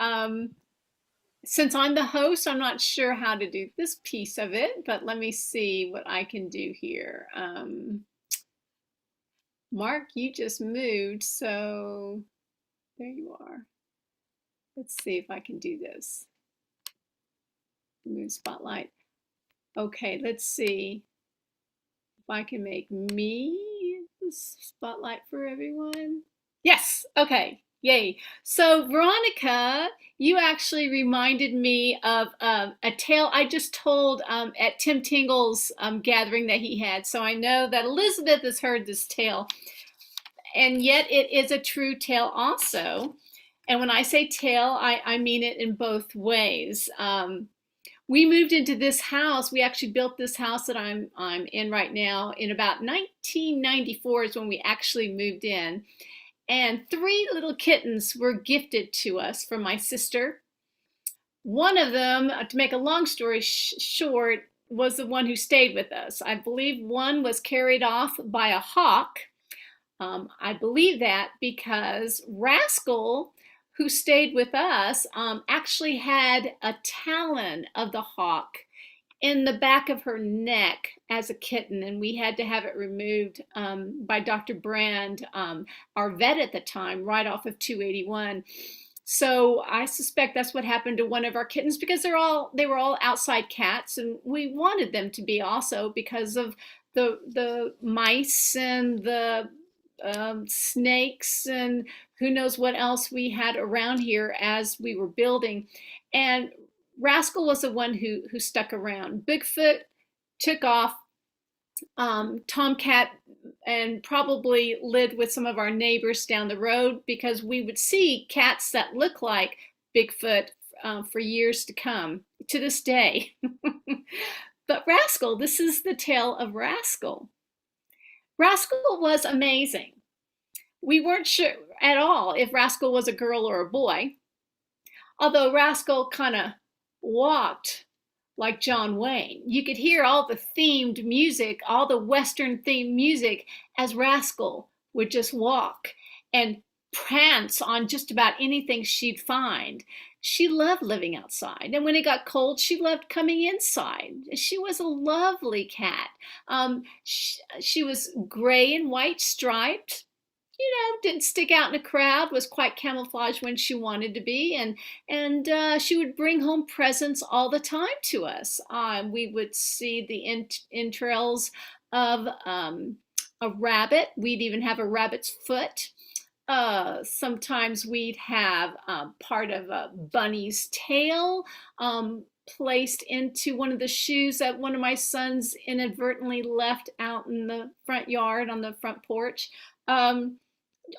since I'm the host, I'm not sure how to do this piece of it, but let me see what I can do here. Mark, you just moved, so there you are. Let's see if I can do this. Move spotlight. Okay, let's see if I can make me the spotlight for everyone. Yes, okay, yay. So Veronica, you actually reminded me of a tale I just told at Tim Tingle's gathering that he had. So I know that Elizabeth has heard this tale, and yet it is a true tale also. And when I say tale, I mean it in both ways. We moved into this house. We actually built this house that I'm in right now in about 1994 is when we actually moved in. And 3 little kittens were gifted to us from my sister. One of them, to make a long story short, was the one who stayed with us. I believe one was carried off by a hawk. I believe that because Rascal, who stayed with us, actually had a talon of the hawk in the back of her neck as a kitten, and we had to have it removed by Dr. Brand, our vet at the time, right off of 281. So I suspect that's what happened to one of our kittens, because they were all outside cats, and we wanted them to be also because of the mice and the snakes and who knows what else we had around here as we were building. And Rascal was the one who stuck around. Bigfoot took off. Tomcat and probably lived with some of our neighbors down the road, because we would see cats that look like Bigfoot for years to come, to this day. But Rascal, this is the tale of Rascal. Rascal was amazing. We weren't sure at all if Rascal was a girl or a boy, although Rascal kind of walked like John Wayne. You could hear all the themed music, all the Western themed music, as Rascal would just walk and prance on just about anything she'd find. She loved living outside. And when it got cold, she loved coming inside. She was a lovely cat. She was gray and white striped. Didn't stick out in a crowd, was quite camouflaged when she wanted to be, and she would bring home presents all the time to us. We would see the entrails of a rabbit. We'd even have a rabbit's foot. Sometimes we'd have part of a bunny's tail placed into one of the shoes that one of my sons inadvertently left out in the front yard on the front porch.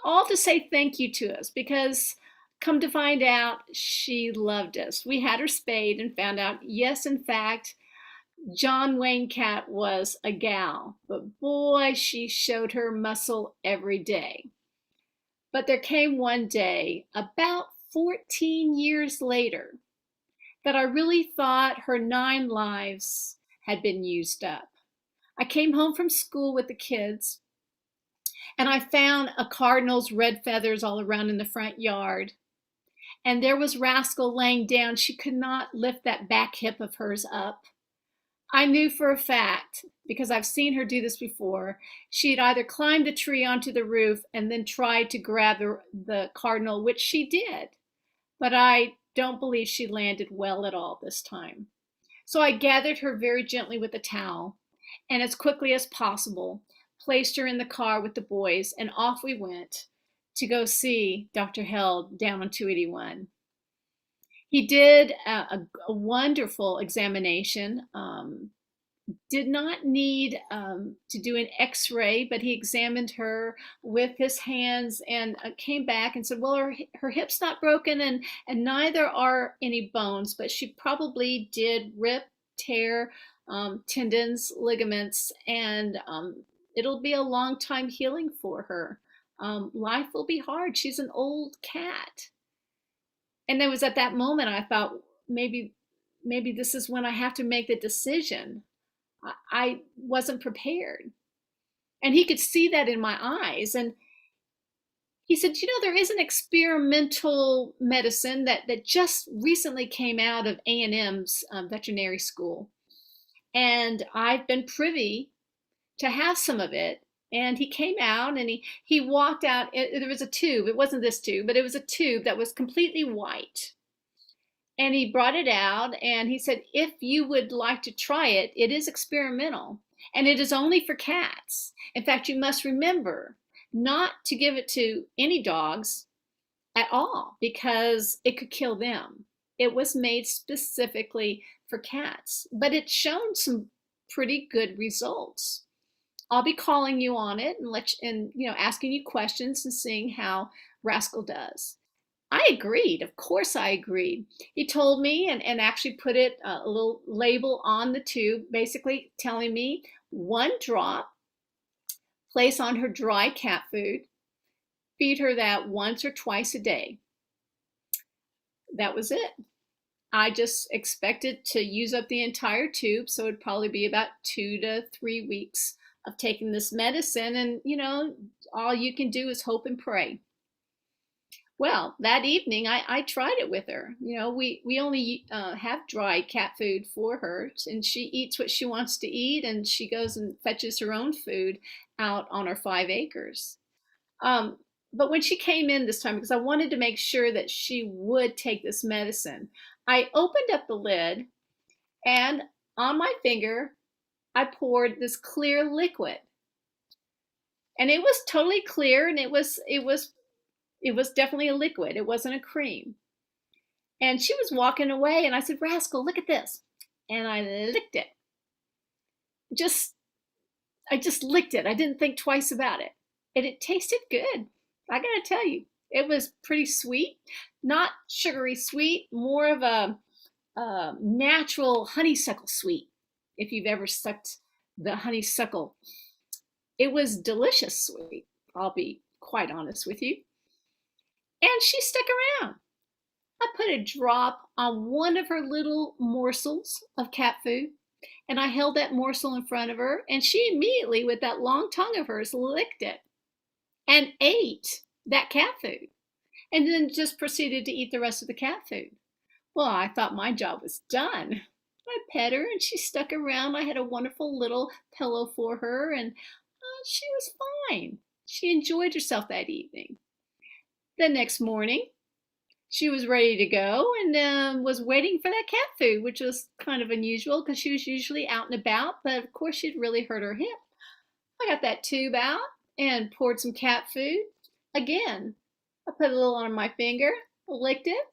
All to say thank you to us, because come to find out, she loved us. We had her spayed and found out, yes, in fact, John Wayne cat was a gal, but boy, she showed her muscle every day. But there came one day, about 14 years later, that I really thought her 9 lives had been used up. I came home from school with the kids, and I found a cardinal's red feathers all around in the front yard. And there was Rascal laying down. She could not lift that back hip of hers up. I knew for a fact, because I've seen her do this before, she had either climbed a tree onto the roof and then tried to grab the cardinal, which she did. But I don't believe she landed well at all this time. So I gathered her very gently with a towel, and as quickly as possible, placed her in the car with the boys, and off we went to go see Dr. Held down on 281. He did a wonderful examination, did not need to do an x-ray, but he examined her with his hands and came back and said, well, her hip's not broken and neither are any bones, but she probably did rip, tear tendons, ligaments, and it'll be a long time healing for her. Life will be hard. She's an old cat. And it was at that moment I thought, maybe this is when I have to make the decision. I wasn't prepared. And he could see that in my eyes. And he said, there is an experimental medicine that just recently came out of A&M's veterinary school. And I've been privy to have some of it. And he came out and he walked out. There was a tube. It wasn't this tube, but it was a tube that was completely white. And he brought it out and he said, if you would like to try it, it is experimental and it is only for cats. In fact, you must remember not to give it to any dogs at all because it could kill them. It was made specifically for cats, but it's shown some pretty good results. I'll be calling you on it and asking you questions and seeing how Rascal does. I agreed. Of course I agreed. He told me and actually put a little label on the tube, basically telling me 1 drop, place on her dry cat food, feed her that once or twice a day. That was it. I just expected to use up the entire tube, so it'd probably be about 2 to 3 weeks of taking this medicine, and all you can do is hope and pray. Well, that evening I tried it with her. You know, we only have dry cat food for her, and she eats what she wants to eat, and she goes and fetches her own food out on our 5 acres. But when she came in this time, because I wanted to make sure that she would take this medicine, I opened up the lid, and on my finger, I poured this clear liquid. And it was totally clear, and it was definitely a liquid. It wasn't a cream. And she was walking away, and I said, "Rascal, look at this." And I licked it. I just licked it. I didn't think twice about it. And it tasted good. I gotta tell you, it was pretty sweet, not sugary sweet, more of a natural honeysuckle sweet. If you've ever sucked the honeysuckle, it was delicious sweet. I'll be quite honest with you. And she stuck around. I put a drop on one of her little morsels of cat food, and I held that morsel in front of her, and she immediately, with that long tongue of hers, licked it and ate that cat food, and then just proceeded to eat the rest of the cat food. Well, I thought my job was done. I pet her, and she stuck around. I had a wonderful little pillow for her, and she was fine. She enjoyed herself that evening. The next morning, she was ready to go and was waiting for that cat food, which was kind of unusual because she was usually out and about, but of course she'd really hurt her hip. I got that tube out and poured some cat food. Again, I put a little on my finger, licked it.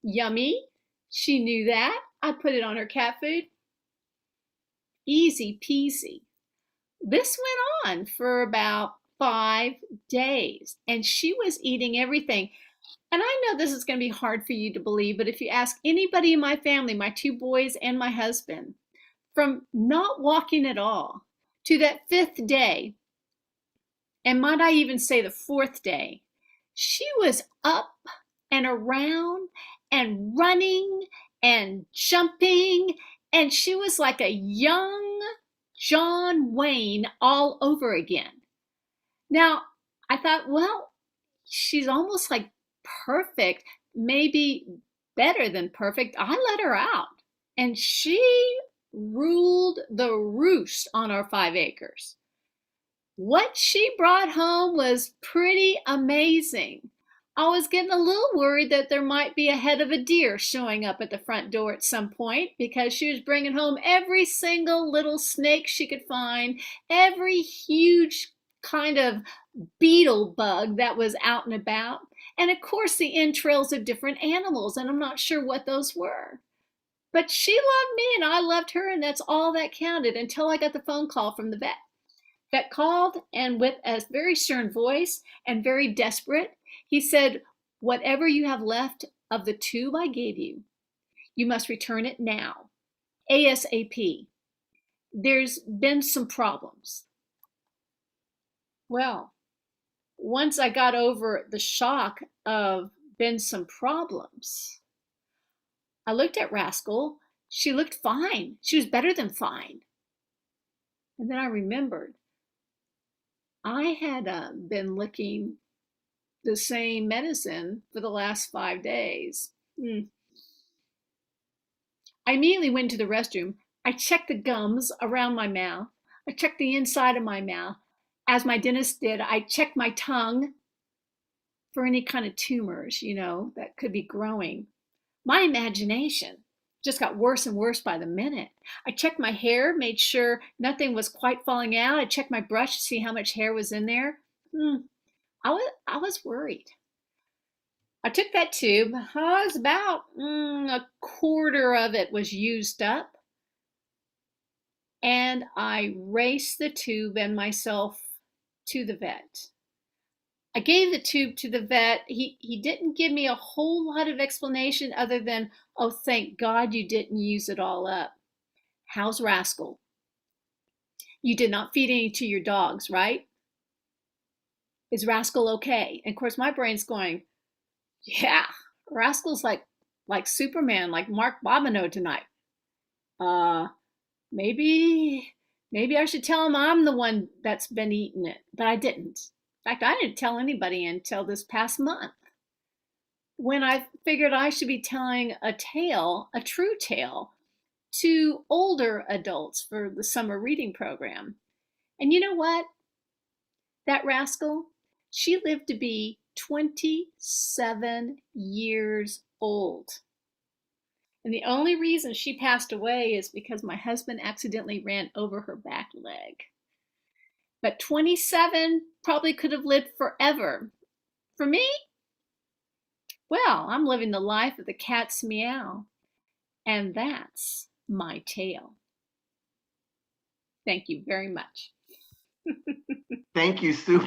Yummy. She knew that. I put it on her cat food. Easy peasy. This went on for about 5 days, and she was eating everything. And I know this is going to be hard for you to believe, but if you ask anybody in my family, my 2 boys and my husband, from not walking at all to that 5th day, and might I even say the 4th day, she was up and around and running and jumping, and she was like a young John Wayne all over again. Now, I thought, well, she's almost like perfect, maybe better than perfect. I let her out, and she ruled the roost on our 5 acres. What she brought home was pretty amazing. I was getting a little worried that there might be a head of a deer showing up at the front door at some point, because she was bringing home every single little snake she could find, every huge kind of beetle bug that was out and about, and of course the entrails of different animals, and I'm not sure what those were. But she loved me and I loved her, and that's all that counted until I got the phone call from the vet. Vet called, and with a very stern voice and very desperate, he said, "Whatever you have left of the tube I gave you, you must return it now, ASAP. There's been some problems." Well, once I got over the shock of been some problems, I looked at Rascal. She looked fine. She was better than fine. And then I remembered I had been licking the same medicine for the last 5 days. I immediately went to the restroom. I checked the gums around my mouth. I checked the inside of my mouth. As my dentist did, I checked my tongue for any kind of tumors, that could be growing. My imagination just got worse and worse by the minute. I checked my hair, made sure nothing was quite falling out. I checked my brush to see how much hair was in there. I was worried. I took that tube. It was about a quarter of it was used up. And I raced the tube and myself to the vet. I gave the tube to the vet. He didn't give me a whole lot of explanation other than, "Oh, thank God you didn't use it all up. How's Rascal? You did not feed any to your dogs, right? Is Rascal okay?" And of course, my brain's going, "Yeah, Rascal's like Superman, like Mark Babino tonight. Maybe I should tell him I'm the one that's been eating it," but I didn't. In fact, I didn't tell anybody until this past month, when I figured I should be telling a tale, a true tale, to older adults for the summer reading program. And you know what? That rascal, she lived to be 27 years old. And the only reason she passed away is because my husband accidentally ran over her back leg. But 27 probably could have lived forever. For me, well, I'm living the life of the cat's meow. And that's my tale. Thank you very much. Thank you, Sue,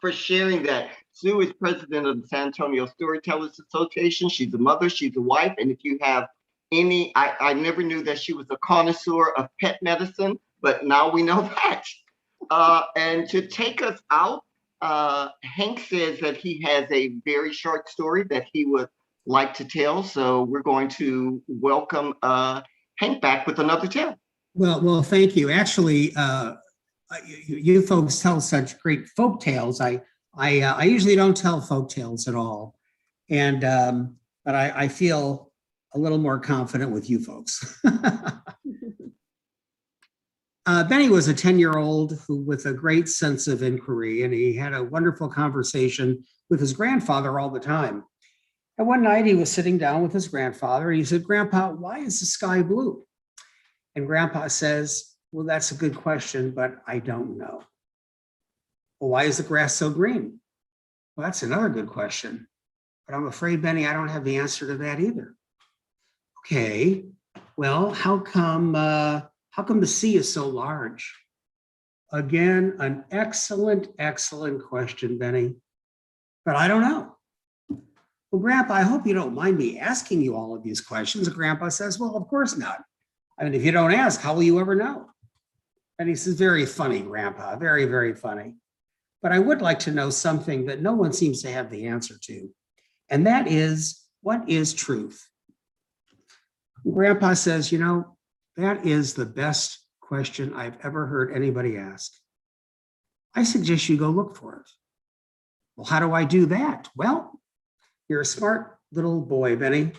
for sharing that. Sue is president of the San Antonio Storytellers Association. She's a mother, she's a wife, and if you have any, I never knew that she was a connoisseur of pet medicine, but now we know that. And to take us out, Hank says that he has a very short story that he would like to tell. So we're going to welcome Hank back with another tale. Well, thank you. Actually, you folks tell such great folk tales. I usually don't tell folk tales at all, and but I feel a little more confident with you folks. Benny was a 10-year-old who, with a great sense of inquiry, and he had a wonderful conversation with his grandfather all the time. And one night he was sitting down with his grandfather, and he said, "Grandpa, why is the sky blue?" And Grandpa says, "Well, that's a good question, but I don't know." "Well, why is the grass so green?" "Well, that's another good question, but I'm afraid, Benny, I don't have the answer to that either." "Okay, well, how come the sea is so large?" Again, an excellent question, Benny, but I don't know. "Well, Grandpa, I hope you don't mind me asking you all of these questions." And Grandpa says, "Well, of course not. I mean, if you don't ask, how will you ever know?" And he says, "Very funny, Grandpa, very, very funny. But I would like to know something that no one seems to have the answer to. And that is, what is truth?" Grandpa says, "You know, that is the best question I've ever heard anybody ask. I suggest you go look for it." "Well, how do I do that?" "Well, you're a smart little boy, Benny.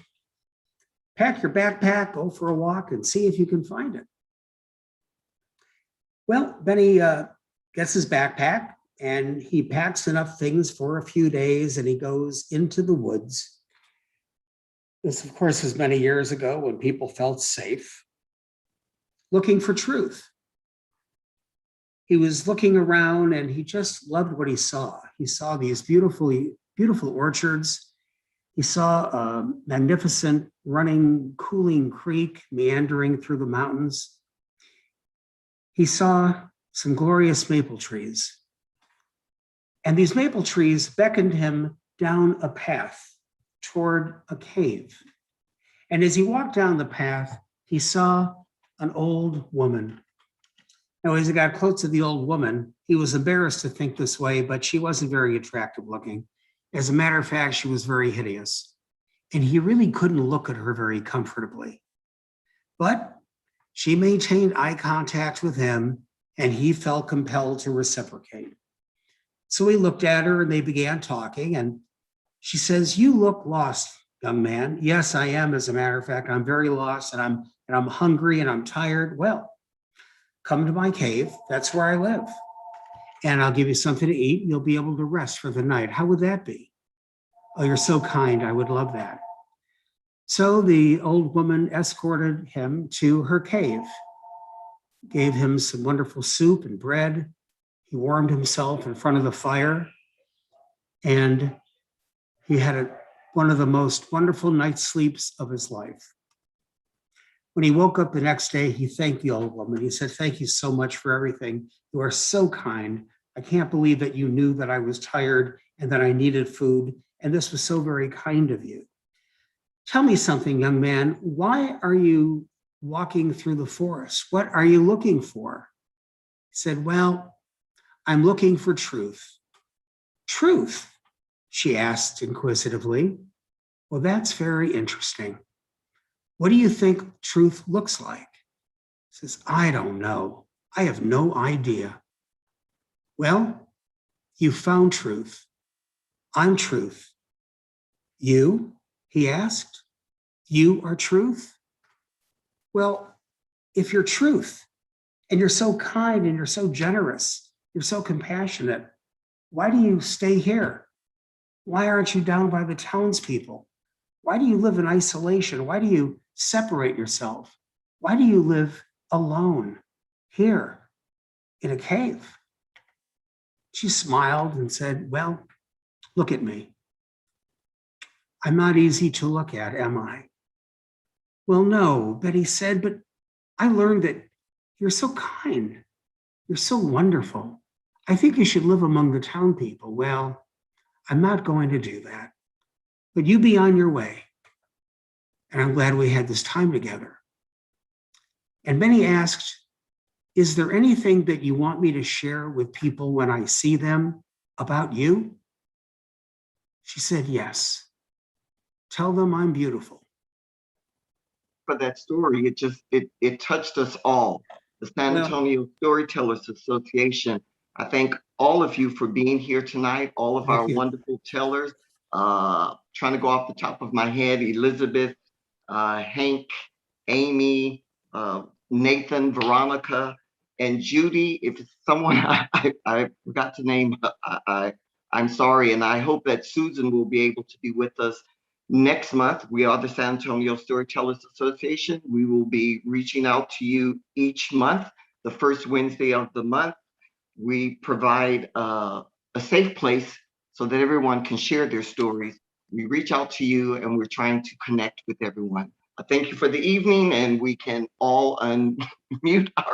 Pack your backpack, go for a walk, and see if you can find it." Well, Benny gets his backpack, and he packs enough things for a few days, and he goes into the woods. This, of course, was many years ago when people felt safe, looking for truth. He was looking around, and he just loved what he saw. He saw these beautiful orchards. He saw a magnificent running, cooling creek meandering through the mountains. He saw some glorious maple trees. And these maple trees beckoned him down a path toward a cave. And as he walked down the path, he saw an old woman. Now, as he got close to the old woman, he was embarrassed to think this way, but she wasn't very attractive looking. As a matter of fact, she was very hideous, and he really couldn't look at her very comfortably. But she maintained eye contact with him, and he felt compelled to reciprocate. So he looked at her, and they began talking, and she says, "You look lost, young man." "Yes, I am. As a matter of fact, I'm very lost, and I'm hungry, and I'm tired." "Well, come to my cave. That's where I live. And I'll give you something to eat. You'll be able to rest for the night. How would that be?" "Oh, you're so kind. I would love that." So the old woman escorted him to her cave, gave him some wonderful soup and bread. He warmed himself in front of the fire, and he had one of the most wonderful night's sleeps of his life. When he woke up the next day, he thanked the old woman. He said, "Thank you so much for everything. You are so kind. I can't believe that you knew that I was tired and that I needed food. And this was so very kind of you. Tell me something, young man. Why are you walking through the forest? What are you looking for?" He said, "Well, I'm looking for truth." "Truth?" she asked inquisitively. "Well, that's very interesting. What do you think truth looks like?" He says, "I don't know. I have no idea." "Well, You found truth. I'm truth. You? He asked. You are truth? Well, if you're truth, and you're so kind and you're so generous, you're so compassionate, why do you stay here? Why aren't you down by the townspeople? Why do you live in isolation? Why do you separate yourself? Why do you live alone here in a cave? She smiled and said, well, look at me. I'm not easy to look at, am I? Well, no, Betty said, but I learned that you're so kind. You're so wonderful. I think you should live among the town people. Well, I'm not going to do that, but you be on your way. And I'm glad we had this time together. And Benny asked, is there anything that you want me to share with people when I see them about you? She said, yes. Tell them I'm beautiful. For that story, it touched us all. The San Antonio Storytellers Association. I thank all of you for being here tonight, all of our wonderful tellers. Trying to go off the top of my head, Elizabeth, Hank, Amy, Nathan, Veronica, and Judy. If it's someone I forgot to name, I'm sorry. And I hope that Susan will be able to be with us next month. We are the San Antonio Storytellers Association. We will be reaching out to you each month, the first Wednesday of the month. We provide a safe place so that everyone can share their stories. We reach out to you and we're trying to connect with everyone. Thank you for the evening, and we can all unmute our